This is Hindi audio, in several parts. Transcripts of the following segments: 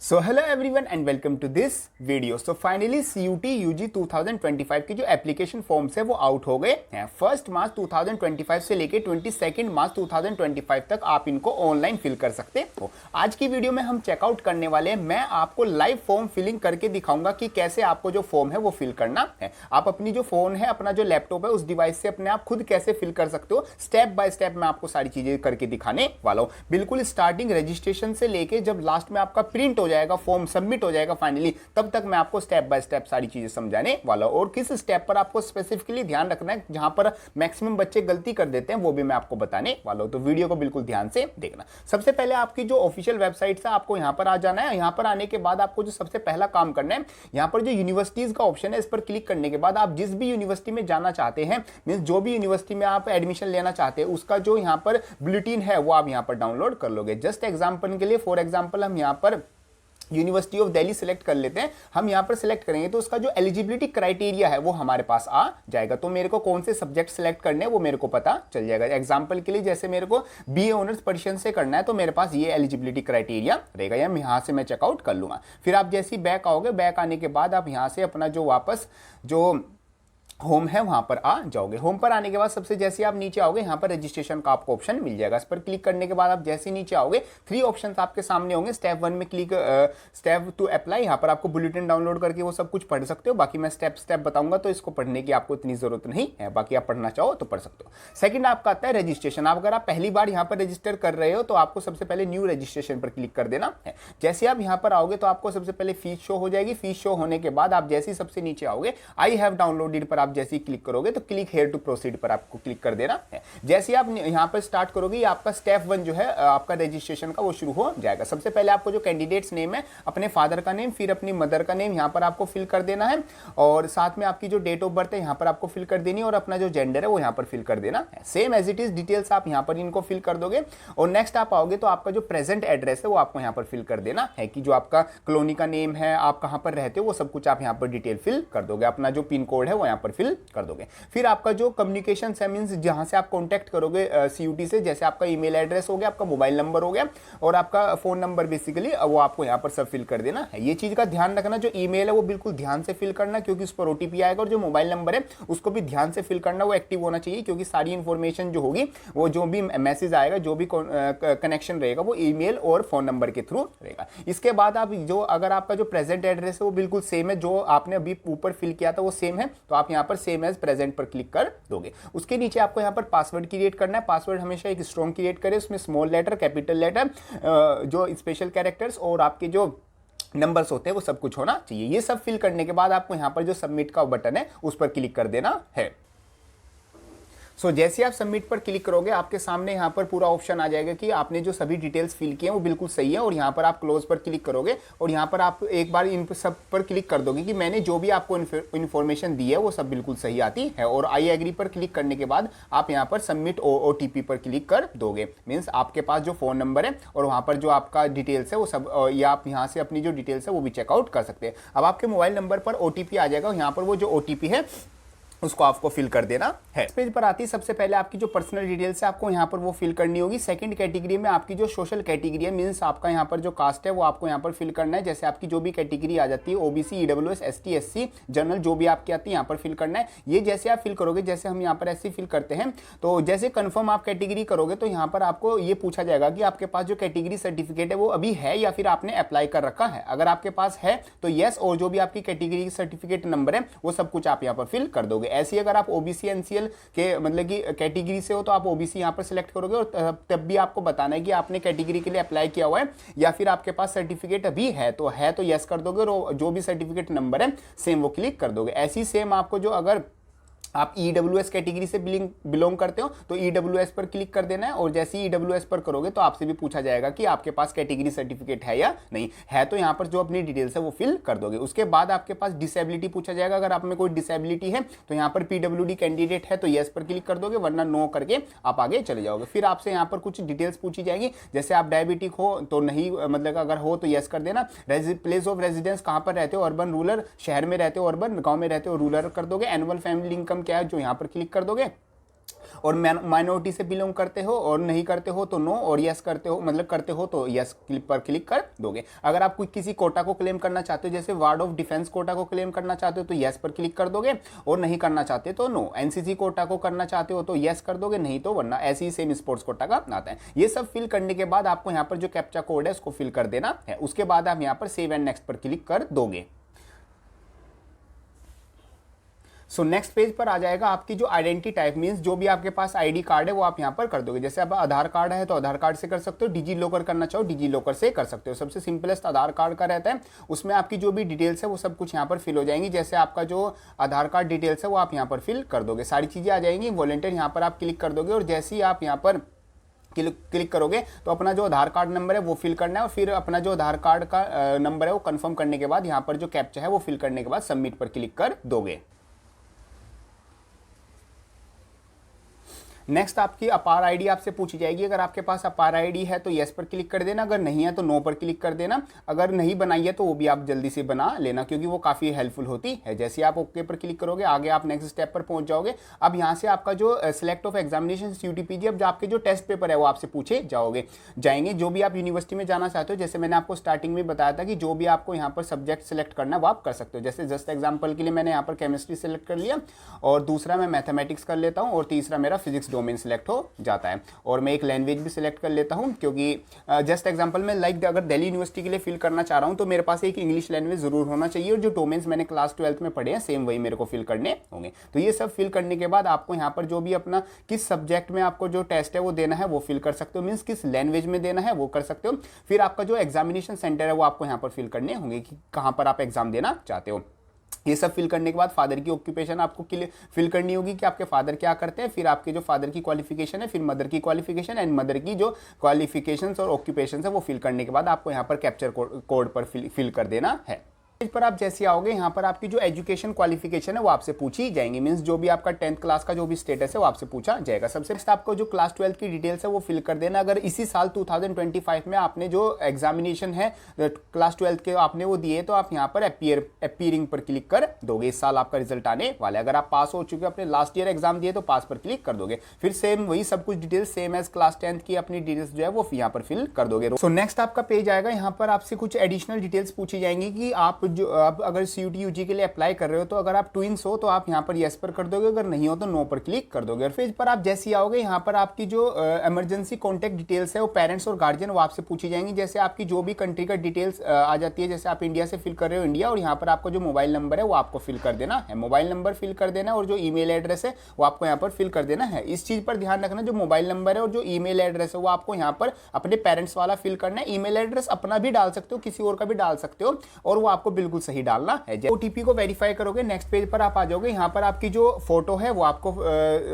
So hello everyone and welcome to this video. So finally CUT UG 2025 की जो एप्लीकेशन फॉर्म्स है वो आउट हो गए हैं। 1 मार्च 2025 से लेके 22 मार्च 2025 तक आप इनको ऑनलाइन फिल कर सकते हो। आज की वीडियो में हम चेकआउट करने वाले हैं। मैं आपको लाइव फॉर्म फिलिंग करके दिखाऊंगा कि कैसे आपको जो फॉर्म है वो फिल करना है। आप अपनी जो फोन है, अपना जो लैपटॉप है, उस डिवाइस से अपने आप खुद कैसे फिल कर सकते हो, स्टेप बाय स्टेप मैं आपको सारी चीजें करके दिखाने वाला हूं। बिल्कुल स्टार्टिंग रजिस्ट्रेशन से लेके जब लास्ट में आपका प्रिंट हो जाएगा, फॉर्म सबमिट हो जाएगा फाइनली, तब तक मैं आपको स्टेप बाय स्टेप सारी चीजें समझाने वाला हूं। और किस स्टेप पर आपको स्पेसिफिकली ध्यान रखना है, जहां पर मैक्सिमम बच्चे गलती कर देते हैं, वो भी मैं आपको बताने वाला हूं। तो वीडियो को बिल्कुल ध्यान से देखना। सबसे पहले आपकी जो ऑफिशियल वेबसाइट है, आपको यहां पर आ जाना है। यहां पर आने के बाद आपको जो सबसे पहला काम करना है, यहां पर जो यूनिवर्सिटीज का ऑप्शन है, इस पर क्लिक करने के बाद आप जिस भी यूनिवर्सिटी में जाना चाहते हैं, मींस जो भी यूनिवर्सिटी में आप एडमिशन लेना चाहते हैं, उसका जो यहां पर बुलेटिन है वो आप यहां पर डाउनलोड कर लोगे। जस्ट एग्जांपल के लिए, फॉर एग्जांपल हम यहां पर यूनिवर्सिटी ऑफ दिल्ली सिलेक्ट कर लेते हैं। हम यहां पर सिलेक्ट करेंगे तो उसका जो एलिजिबिलिटी क्राइटेरिया है वो हमारे पास आ जाएगा। तो मेरे को कौन से सब्जेक्ट सिलेक्ट करने हैं वो मेरे को पता चल जाएगा। एग्जांपल के लिए, जैसे मेरे को बीए ऑनर्स पर्शियन से करना है, तो मेरे पास ये एलिजिबिलिटी क्राइटेरिया रहेगा। यहां से मैं चेकआउट कर लूंगा। फिर आप जैसे ही बैक आओगे, बैक आने के बाद आप यहां से अपना जो वापस जो होम है वहां पर आ जाओगे। होम पर आने के बाद सबसे जैसे आप नीचे आओगे, यहाँ पर रजिस्ट्रेशन का आपको ऑप्शन मिल जाएगा। इस पर क्लिक करने के बाद आप जैसे नीचे आओगे, 3 ऑप्शंस आपके सामने होंगे। स्टेप 1 में क्लिक, स्टेप 2 अप्लाई। यहाँ पर आपको बुलेटिन डाउनलोड करके वो सब कुछ पढ़ सकते हो। बाकी मैं स्टेप स्टेप बताऊंगा, तो इसको पढ़ने की आपको इतनी जरूरत नहीं है। बाकी आप पढ़ना चाहो तो पढ़ सकते हो। सेकंड आपका आता है रजिस्ट्रेशन। अगर आप पहली बार यहाँ पर रजिस्टर कर रहे हो, तो आपको सबसे पहले न्यू रजिस्ट्रेशन पर क्लिक कर देना है। जैसे आप यहाँ पर आओगे, तो आपको सबसे पहले फीस शो हो जाएगी। फीस शो होने के बाद आप जैसे ही सबसे नीचे आओगे, आई हैव डाउनलोडेड पर आप जैसे ही क्लिक करोगे, तो क्लिक हेयर टू प्रोसीड पर आपको क्लिक कर देना है। जैसे आप यहां पर स्टार्ट करोगे, ये आपका स्टेप 1 जो है आपका रजिस्ट्रेशन का, वो शुरू हो जाएगा। सबसे पहले आपको जो कैंडिडेट्स नेम है, अपने फादर का नेम, फिर अपनी मदर का नेम यहां पर आपको फिल कर देना है। और साथ में आपकी जो डेट ऑफ बर्थ है यहां पर आपको फिल कर देनी है, और अपना जो जेंडर है वो यहां पर फिल कर देना है। Same as it is details आप यहां पर इनको फिल कर दोगे। और नेक्स्ट आप आओगे तो आपका जो प्रेजेंट एड्रेस है वो आपको यहां पर फिल कर देना है, कि जो आपका कॉलोनी का नेम है, आप कहां पर रहते हो, वो सब कुछ आप यहां पर डिटेल फिल कर दोगे। अपना जो पिन कोड है वो यहां पर फिल कर दोगे। फिर आपका जो कम्युनिकेशन है, मींस जहां से आप कांटेक्ट करोगे CUT से, जैसे आपका ईमेल एड्रेस हो गया, आपका मोबाइल नंबर हो गया, और आपका फोन नंबर, बेसिकली वो आपको यहां पर सब फिल कर देना है। ये चीज का ध्यान रखना, जो ईमेल है वो बिल्कुल ध्यान से फिल करना, क्योंकि उस पर OTP आएगा। और जो मोबाइल नंबर है उसको भी ध्यान से फिल करना, वो एक्टिव होना चाहिए, क्योंकि सारी इंफॉर्मेशन जो होगी, वो जो भी मैसेज आएगा, जो भी कनेक्शन रहेगा, वो ईमेल और फोन नंबर के थ्रू रहेगा। इसके बाद आप जो, अगर आपका जो प्रेजेंट एड्रेस है वो बिल्कुल सेम है, जो आपने अभी ऊपर फिल किया था वो सेम है, तो आप यहां पर सेम एज प्रेजेंट पर क्लिक कर दोगे। उसके नीचे आपको यहां पर पासवर्ड क्रिएट करना है। पासवर्ड हमेशा एक स्ट्रॉन्ग क्रिएट करें, उसमें स्मॉल लेटर, कैपिटल लेटर, जो स्पेशल कैरेक्टर्स और आपके जो नंबर्स होते हैं वो सब कुछ होना चाहिए। ये सब फिल करने के बाद आपको यहां पर जो सबमिट का बटन है उस पर क्लिक कर देना है। जैसे आप सबमिट पर क्लिक करोगे, आपके सामने यहाँ पर पूरा ऑप्शन आ जाएगा कि आपने जो सभी डिटेल्स फिल किए हैं वो बिल्कुल सही है। और यहाँ पर आप क्लोज पर क्लिक करोगे, और यहाँ पर आप एक बार इन सब पर क्लिक कर दोगे कि मैंने जो भी आपको इन्फॉर्मेशन दी है वो सब बिल्कुल सही आती है। और आई एग्री पर क्लिक करने के बाद आप यहाँ पर सबमिट OTP पर क्लिक कर दोगे। मीन्स आपके पास जो फोन नंबर है और वहाँ पर जो आपका डिटेल्स है वो सब, या आप यहाँ से अपनी जो डिटेल्स है वो भी चेकआउट कर सकते हैं। अब आपके मोबाइल नंबर पर OTP आ जाएगा, यहाँ पर वो जो OTP है उसको आपको फिल कर देना है। इस पेज पर आती है, सबसे पहले आपकी जो पर्सनल डिटेल्स है आपको यहाँ पर वो फिल करनी होगी। सेकंड कैटेगरी में आपकी जो सोशल कैटेगरी है, मींस आपका यहाँ पर जो कास्ट है वो आपको यहाँ पर फिल करना है। जैसे आपकी जो भी कैटेगरी आ जाती है, OBC, EWS, ST, SC, general, जो भी आपकी आती है यहाँ पर फिल करना है। ये जैसे आप फिल करोगे, जैसे हम यहाँ पर ऐसे फिल करते हैं, तो जैसे कन्फर्म आप कैटेगरी करोगे, तो यहाँ पर आपको ये पूछा जाएगा कि आपके पास जो कैटेगरी सर्टिफिकेट है वो अभी है या फिर आपने अप्लाई कर रखा है। अगर आपके पास है तो येस, और जो भी आपकी कैटेगरी सर्टिफिकेट नंबर है वो सब कुछ आप यहाँ पर फिल कर दोगे। ऐसे अगर आप OBC NCL के मतलब कि कैटेगरी से हो, तो आप OBC यहां पर सिलेक्ट करोगे, और तब भी आपको बताना है कि आपने कैटेगरी के लिए अप्लाई किया हुआ है, या फिर आपके पास सर्टिफिकेट अभी है तो यस कर दोगे, और जो भी सर्टिफिकेट नंबर है सेम वो क्लिक कर दोगे। ऐसी सेम आपको जो, अगर आप EWS कैटेगरी से बिलोंग करते हो तो EWS पर क्लिक कर देना है। और जैसे ही EWS पर करोगे तो आपसे भी पूछा जाएगा कि आपके पास कैटेगरी सर्टिफिकेट है या नहीं है, तो यहाँ पर जो अपनी डिटेल्स है वो फिल कर दोगे। उसके बाद आपके पास डिसेबिलिटी पूछा जाएगा। अगर आप में कोई डिसेबिलिटी है तो यहाँ पर PWD कैंडिडेट है तो येस पर क्लिक कर दोगे, वरना नो करके आप आगे चले जाओगे। फिर आपसे यहाँ पर कुछ डिटेल्स पूछी जाएगी, जैसे आप डायबिटिक हो तो नहीं, मतलब अगर हो तो येस कर देना। प्लेस ऑफ रेजिडेंस कहाँ पर रहते हो, अर्बन, रूरल, शहर में रहते हो, अर्बन, गाँव में रहते हो, रूरल कर दोगे। एनुअल फैमिली इनकम क्या है, जो यहाँ पर क्लिक कर दोगे। और माइनॉरिटी से बिलोंग करते हो, और नहीं करते हो तो नो, और यस करते हो मतलब करते हो तो यस पर क्लिक कर दोगे। अगर आप कोई किसी कोटा को क्लेम करना चाहते हो, जैसे वार्ड ऑफ डिफेंस कोटा को क्लेम करना चाहते हो तो यस पर क्लिक कर दोगे, और नहीं करना चाहते तो नो। एनसीसी कोटा को करना चाहते हो तो यस कर दोगे, नहीं तो वरना। ऐसे ही सेम स्पोर्ट्स कोटा का आता है। ये सब फिल करने के बाद आपको यहाँ पर जो कैप्चा कोड है उसको फिल कर देना है। उसके बाद आप यहाँ पर सेव एंड नेक्स्ट पर क्लिक कर दोगे। सो नेक्स्ट पेज पर आ जाएगा आपकी जो आइडेंटिटी टाइप, मींस जो भी आपके पास आईडी कार्ड है वो आप यहाँ पर कर दोगे। जैसे अब आधार कार्ड है तो आधार कार्ड से कर सकते हो, डिजी लॉकर करना चाहो डिजी लॉकर से कर सकते हो। सबसे सिंपलेस्ट आधार कार्ड का रहता है, उसमें आपकी जो भी डिटेल्स है वो सब कुछ यहाँ पर फिल हो जाएंगी। जैसे आपका जो आधार कार्ड डिटेल्स है वो आप यहाँ पर फिल कर दोगे, सारी चीज़ें आ जाएंगी। वॉलंटियर यहाँ पर आप क्लिक कर दोगे, और जैसे ही आप यहाँ पर क्लिक करोगे तो अपना जो आधार कार्ड नंबर है वो फिल करना है, और फिर अपना जो आधार कार्ड का नंबर है वो कंफर्म करने के बाद यहाँ पर जो कैप्चा है वो फिल करने के बाद सबमिट पर क्लिक कर दोगे। नेक्स्ट आपकी अपार आईडी आपसे पूछी जाएगी। अगर आपके पास अपार आईडी है तो यस पर क्लिक कर देना, अगर नहीं है तो नो पर क्लिक कर देना। अगर नहीं बनाई है तो वो भी आप जल्दी से बना लेना, क्योंकि वो काफ़ी हेल्पफुल होती है। जैसे आप ओके पर क्लिक करोगे आगे आप नेक्स्ट स्टेप पर पहुंच जाओगे। अब यहाँ से आपका जो सिलेक्ट ऑफ एग्जामिनेशन यूटीपीजी, अब जो आपके जो टेस्ट पेपर है वो आपसे पूछे जाएंगे। जो भी आप यूनिवर्सिटी में जाना चाहते हो, जैसे मैंने आपको स्टार्टिंग में बताया था कि जो भी आपको यहाँ पर सब्जेक्ट सेलेक्ट करना है वो आप कर सकते हो। जैसे जस्ट एग्जाम्पल के लिए मैंने यहाँ पर केमिस्ट्री सेलेक्ट कर लिया, और दूसरा मैं मैथमेटिक्स कर लेता हूँ, और तीसरा मेरा फिजिक्स डोमेन सेलेक्ट हो जाता है। और मैं एक लैंग्वेज भी सिलेक्ट कर लेता हूं, क्योंकि जस्ट एग्जांपल में लाइक अगर दिल्ली यूनिवर्सिटी के लिए फिल करना चाह रहा हूं तो मेरे पास एक इंग्लिश लैंग्वेज जरूर होना चाहिए, और जो डोमेन्स मैंने क्लास 12th में पढ़े हैं सेम वही मेरे को फिल करने होंगे। तो ये सब फिल करने के बाद आपको यहाँ पर जो भी अपना किस सब्जेक्ट में आपको जो टेस्ट है वो देना है वो फिल कर सकते हो, मीन्स किस लैंग्वेज में देना है वो कर सकते हो। फिर आपका जो एग्जामिनेशन सेंटर है वो आपको यहाँ पर फिल करने होंगे कि कहाँ पर आप एग्जाम देना चाहते हो। ये सब फिल करने के बाद फादर की ऑक्यूपेशन आपको फिल करनी होगी कि आपके फादर क्या करते हैं। फिर आपके जो फादर की क्वालिफिकेशन है, फिर मदर की क्वालिफिकेशन एंड मदर की जो क्वालिफिकेशंस और ऑक्यूपेशन है वो फिल करने के बाद आपको यहाँ पर कैप्चर कोड पर फिल कर देना है। पेज पर आप जैसे आओगे यहाँ पर आपकी जो एजुकेशन क्वालिफिकेशन है वो आपसे पूछी जाएंगी, मींस जो भी आपका 10th क्लास का जो भी स्टेटस है वो आपसे पूछा जाएगा। सबसे नेक्स्ट आपको जो क्लास 12 की डिटेल्स है वो फिल कर देना। अगर इसी साल 2025 में आपने जो एग्जामिनेशन है क्लास 12 के आपने वो दिए तो आप यहाँ पर अपीयरिंग पर क्लिक कर दोगे। इस साल आपका रिजल्ट आने वाला है। अगर आप पास हो चुके अपने लास्ट ईयर एग्जाम दिए तो पास पर क्लिक कर दोगे। फिर सेम वही सब कुछ details same as class 10th की अपनी डिटेल्स जो है वो यहाँ पर फिल कर दोगे। सो नेक्स्ट आपका पेज आएगा, यहाँ पर आपसे कुछ एडिशनल डिटेल्स पूछी जाएंगी कि आप जो अब अगर सीयूटी यूजी के लिए अप्लाई कर रहे हो तो अगर आप ट्विंस हो तो आप यहाँ पर यस पर कर दोगे, अगर नहीं हो तो नो पर क्लिक कर दोगे। और पेज पर आप जैसे ही आओगे यहाँ पर आपकी जो इमरजेंसी कॉन्टैक्ट डिटेल्स है वो पेरेंट्स और गार्जियन वो आपसे पूछी जाएंगी। जैसे आपकी जो भी कंट्री का डिटेल्स आ जाती है, जैसे आप इंडिया से फिल कर रहे हो इंडिया, और यहाँ पर आपका जो मोबाइल नंबर है वो आपको फिल कर देना है, मोबाइल नंबर फिल कर देना, और जो ईमेल एड्रेस है वो आपको यहाँ पर फिल कर देना है। इस चीज़ पर ध्यान रखना, जो मोबाइल नंबर है और जो ईमेल एड्रेस है वो आपको यहाँ पर अपने पेरेंट्स वाला फिल करना है। ईमेल एड्रेस अपना भी डाल सकते हो, किसी और का भी डाल सकते हो, और वो आपको बिल्कुल सही डालना है। ओटीपी को वेरीफाई करोगे, नेक्स्ट पेज पर आप आ जाओगे। यहाँ पर आपकी जो फोटो है वो आपको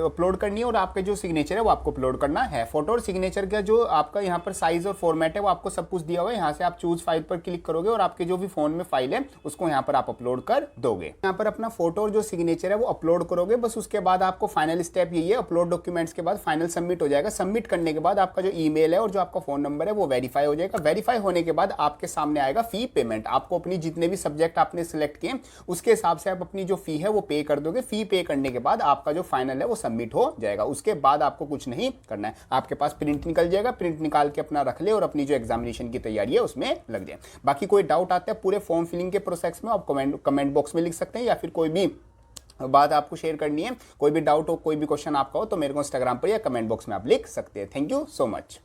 अपलोड करनी है, और आपके जो सिग्नेचर है वो आपको अपलोड करना है। फोटो और सिग्नेचर का जो आपका यहाँ पर साइज और फॉर्मेट है वो आपको सब कुछ दिया हुआ है। यहाँ से आप चूज फाइल पर क्लिक करोगे और आपके जो भी फोन में फाइल है उसको यहाँ पर आप अपलोड कर दोगे। यहाँ पर अपना फोटो और जो सिग्नेचर है वो अपलोड करोगे, बस उसके बाद आपको फाइनल स्टेप यही है, अपलोड डॉक्यूमेंट्स के बाद फाइनल सबमिट हो जाएगा। सबमिट करने के बाद आपका जो ईमेल है और जो आपका फोन नंबर है वो वेरीफाई हो जाएगा। वेरीफाई होने के बाद आपके सामने आएगा फी पेमेंट। आपको अपनी जितने भी सब्जेक्ट आपने सिलेक्ट किए उसके हिसाब से आप अपनी जो फी है वो पे कर दोगे। फी पे करने के बाद आपका जो फाइनल है वो सबमिट हो जाएगा। उसके बाद आपको कुछ नहीं करना है, आपके पास प्रिंट निकल जाएगा, प्रिंट निकाल के अपना रख ले और अपनी जो एग्जामिनेशन की तैयारी है उसमें लग जाए। बाकी कोई डाउट आता है पूरे फॉर्म फिलिंग के प्रोसेस में, आप कमेंट बॉक्स में लिख सकते हैं, या फिर कोई भी बात आपको शेयर करनी है, कोई भी डाउट हो, कोई भी क्वेश्चन आपका हो तो मेरे को इंस्टाग्राम पर या कमेंट बॉक्स में आप लिख सकते हैं। Thank you so much.